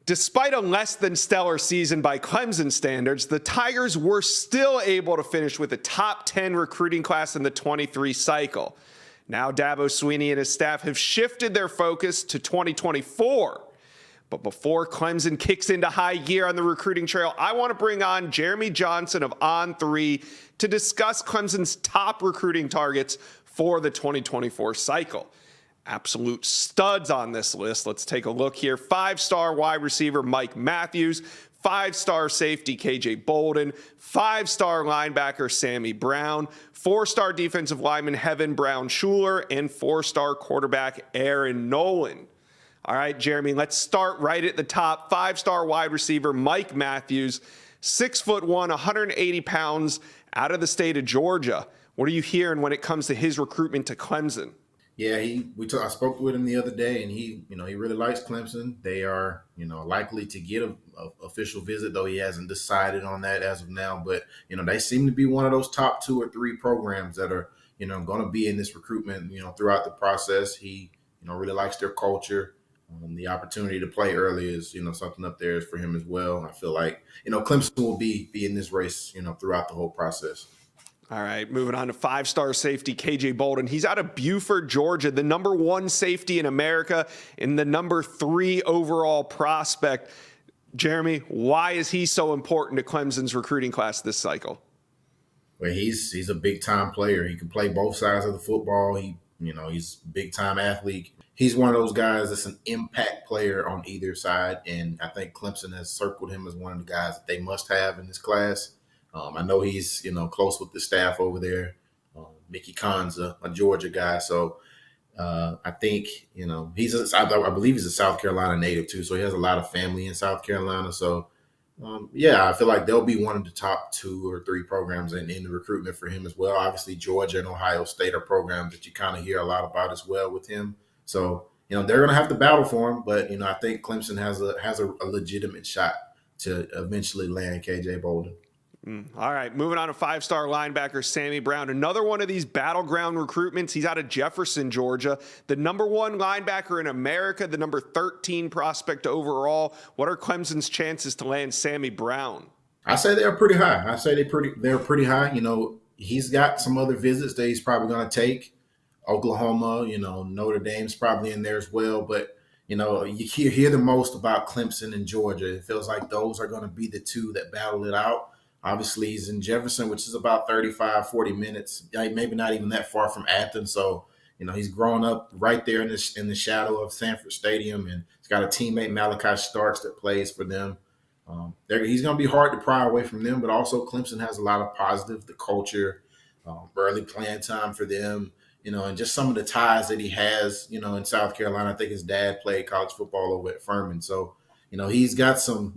Despite a less than stellar season by Clemson standards, the Tigers were still able to finish with a top 10 recruiting class in the 23 cycle. Now Dabo Swinney and his staff have shifted their focus to 2024. But before Clemson kicks into high gear on the recruiting trail, I want to bring on Jeremy Johnson of On3 to discuss Clemson's top recruiting targets for the 2024 cycle. Absolute studs on this list. Let's take a look here. 5-star wide receiver Mike Matthews, 5-star safety KJ Bolden, 5-star linebacker Sammy Brown, 4-star defensive lineman Heaven Brown Schuler, and 4-star quarterback Air Noland. All right, Jeremy, let's start right at the top. 5-star wide receiver Mike Matthews, 6'1", 180 pounds, out of the state of Georgia. What are you hearing when it comes to his recruitment to Clemson? Yeah, I spoke with him the other day, and he really likes Clemson. They are, likely to get a official visit, though he hasn't decided on that as of now. But, they seem to be one of those top 2 or 3 programs that are, going to be in this recruitment, throughout the process. He, really likes their culture. The opportunity to play early is, something up there for him as well. I feel like, Clemson will be in this race, throughout the whole process. All right, moving on to 5-star safety KJ Bolden. He's out of Buford, Georgia, the number 1 safety in America and the number 3 overall prospect. Jeremy, why is he so important to Clemson's recruiting class this cycle? Well, he's a big-time player. He can play both sides of the football. He's a big-time athlete. He's one of those guys that's an impact player on either side, and I think Clemson has circled him as one of the guys that they must have in this class. I know he's, close with the staff over there. Mickey Kahn's a Georgia guy. So I think, I believe he's a South Carolina native too. So he has a lot of family in South Carolina. So, I feel like they'll be one of the top 2 or 3 programs in the recruitment for him as well. Obviously, Georgia and Ohio State are programs that you kind of hear a lot about as well with him. So, they're going to have to battle for him. But, I think Clemson has a legitimate shot to eventually land KJ Bolden. All right, moving on to 5-star linebacker Sammy Brown. Another one of these battleground recruitments. He's out of Jefferson, Georgia. The number 1 linebacker in America, the number 13 prospect overall. What are Clemson's chances to land Sammy Brown? I say they're pretty high. They're pretty high. He's got some other visits that he's probably going to take. Oklahoma, Notre Dame's probably in there as well. But, you hear the most about Clemson and Georgia. It feels like those are going to be the 2 that battle it out. Obviously, he's in Jefferson, which is about 35, 40 minutes, maybe not even that far from Athens. So, he's grown up right there in the shadow of Sanford Stadium, and he's got a teammate, Malachi Starks, that plays for them. He's going to be hard to pry away from them, but also Clemson has a lot of positive, the culture, early playing time for them, and just some of the ties that he has, in South Carolina. I think his dad played college football over at Furman. So, he's got some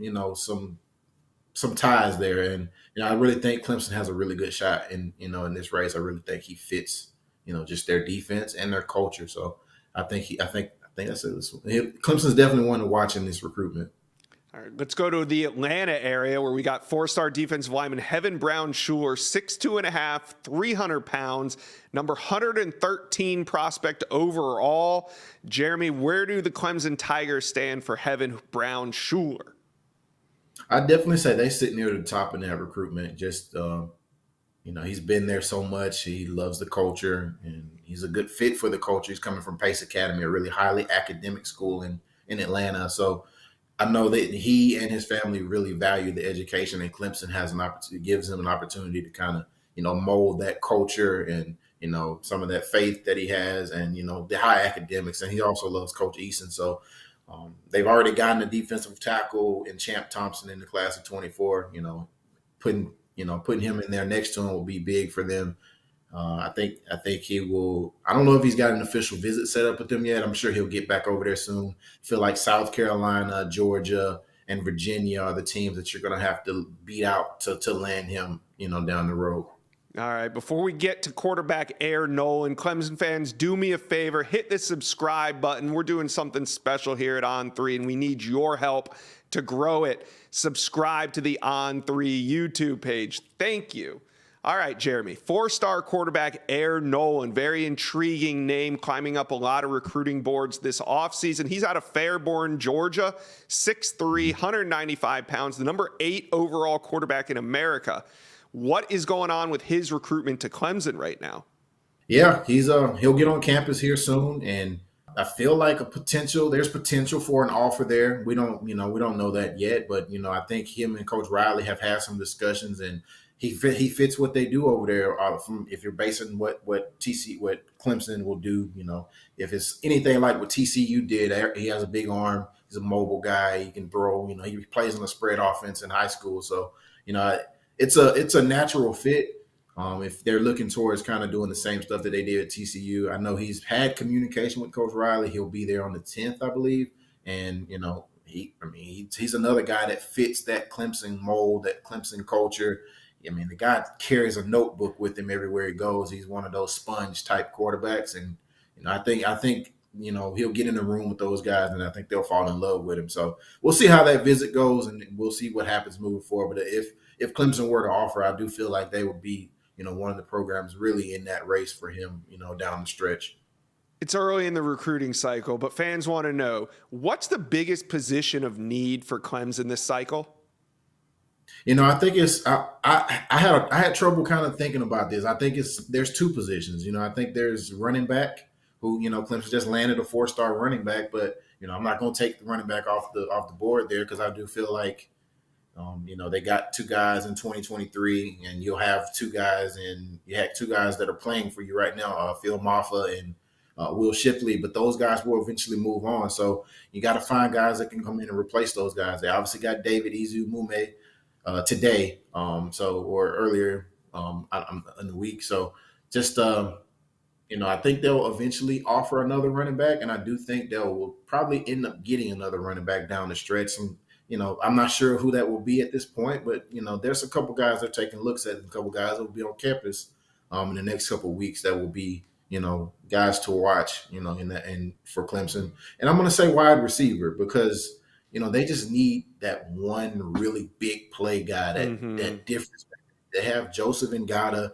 ties there. And, I really think Clemson has a really good shot in this race. I really think he fits, just their defense and their culture. So I think that's it. Clemson's definitely one to watch in this recruitment. All right, let's go to the Atlanta area where we got 4-star defensive lineman Heaven Brown Schuler, 6'2.5", 300 pounds, number 113 prospect overall. Jeremy, where do the Clemson Tigers stand for Heaven Brown Schuler? I definitely say they sit near the top in that recruitment. Just, he's been there so much. He loves the culture, and he's a good fit for the culture. He's coming from Pace Academy, a really highly academic school in Atlanta. So I know that he and his family really value the education, and Clemson has an opportunity, gives him an opportunity to kind of, mold that culture and, some of that faith that he has and, the high academics. And he also loves Coach Eason. So, they've already gotten a defensive tackle in Champ Thompson in the class of 24. Putting him in there next to him will be big for them. I think he will. I don't know if he's got an official visit set up with them yet. I'm sure he'll get back over there soon. I feel like South Carolina, Georgia, and Virginia are the teams that you're going to have to beat out to land him, down the road. All right, before we get to quarterback Air Noland, Clemson fans, do me a favor, hit the subscribe button. We're doing something special here at On3, and we need your help to grow it. Subscribe to the On3 YouTube page. Thank you. All right, Jeremy, 4-star quarterback Air Noland, very intriguing name, climbing up a lot of recruiting boards this offseason. He's out of Fairborn, Georgia, 6'3", 195 pounds, the number 8 overall quarterback in America. What is going on with his recruitment to Clemson right now? Yeah, he'll get on campus here soon, and I feel like there's potential for an offer there. We don't know that yet, but I think him and Coach Riley have had some discussions, and he fits what they do over there. If you're basing what Clemson will do, if it's anything like what TCU did, he has a big arm. He's a mobile guy. He can throw. He plays in a spread offense in high school, so it's a natural fit. If they're looking towards kind of doing the same stuff that they did at TCU, I know he's had communication with Coach Riley. He'll be there on the 10th, I believe, and he's another guy that fits that Clemson mold, that Clemson culture. The guy carries a notebook with him everywhere he goes. He's one of those sponge type quarterbacks, and I think he'll get in the room with those guys, and I think they'll fall in love with him. So we'll see how that visit goes, and we'll see what happens moving forward. But if Clemson were to offer, I do feel like they would be one of the programs really in that race for him, down the stretch. It's early in the recruiting cycle, but fans want to know, what's the biggest position of need for Clemson this cycle? I think I had trouble kind of thinking about this. I think there's two positions. I think there's running back, who Clemson just landed a 4-star running back, but I'm not going to take the running back off the board there, because I do feel like they got 2 guys in 2023, and you had 2 guys that are playing for you right now, Phil Maffa and Will Shipley, but those guys will eventually move on. So you got to find guys that can come in and replace those guys. They obviously got David Izu-Mume today, or earlier in the week. So just I think they'll eventually offer another running back, and I do think they'll probably end up getting another running back down the stretch. I'm not sure who that will be at this point, but there's a couple guys they're taking looks at, and a couple guys that will be on campus in the next couple of weeks that will be guys to watch and for Clemson. And I'm going to say wide receiver, because they just need that one really big play guy, that difference. They have Joseph Ngata,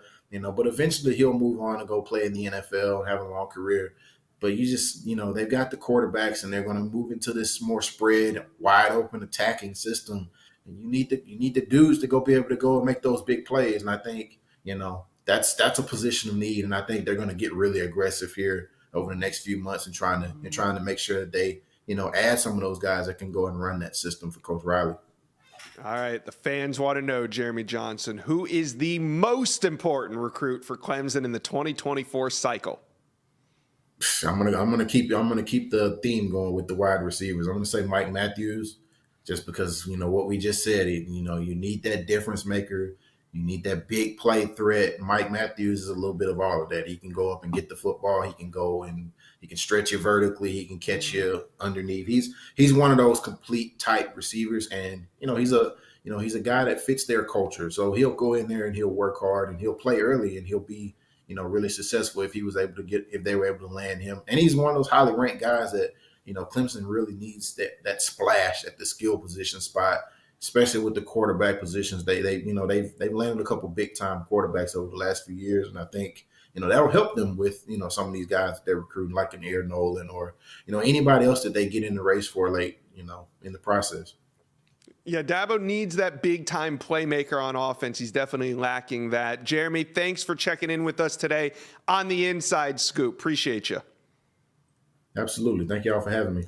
but eventually he'll move on and go play in the NFL and have a long career. But you just, they've got the quarterbacks, and they're going to move into this more spread, wide open attacking system. And you need the dudes to be able to go and make those big plays. And I think, that's a position of need. And I think they're going to get really aggressive here over the next few months and trying to make sure that they, add some of those guys that can go and run that system for Coach Riley. All right, the fans want to know, Jeremy Johnson, who is the most important recruit for Clemson in the 2024 cycle? I'm gonna keep the theme going with the wide receivers. I'm gonna say Mike Matthews, just because what we just said. You need that difference maker. You need that big play threat. Mike Matthews is a little bit of all of that. He can go up and get the football. He can go and he can stretch you vertically. He can catch you underneath. He's one of those complete type receivers, and he's a guy that fits their culture. So he'll go in there and he'll work hard, and he'll play early, and he'll be really successful if they were able to land him. And he's one of those highly ranked guys that Clemson really needs that splash at the skill position spot, especially with the quarterback positions. They've landed a couple big time quarterbacks over the last few years, and I think that'll help them with some of these guys that they're recruiting, like an Air Noland or anybody else that they get in the race for late in the process. Yeah, Dabo needs that big-time playmaker on offense. He's definitely lacking that. Jeremy, thanks for checking in with us today on the Inside Scoop. Appreciate you. Absolutely. Thank you all for having me.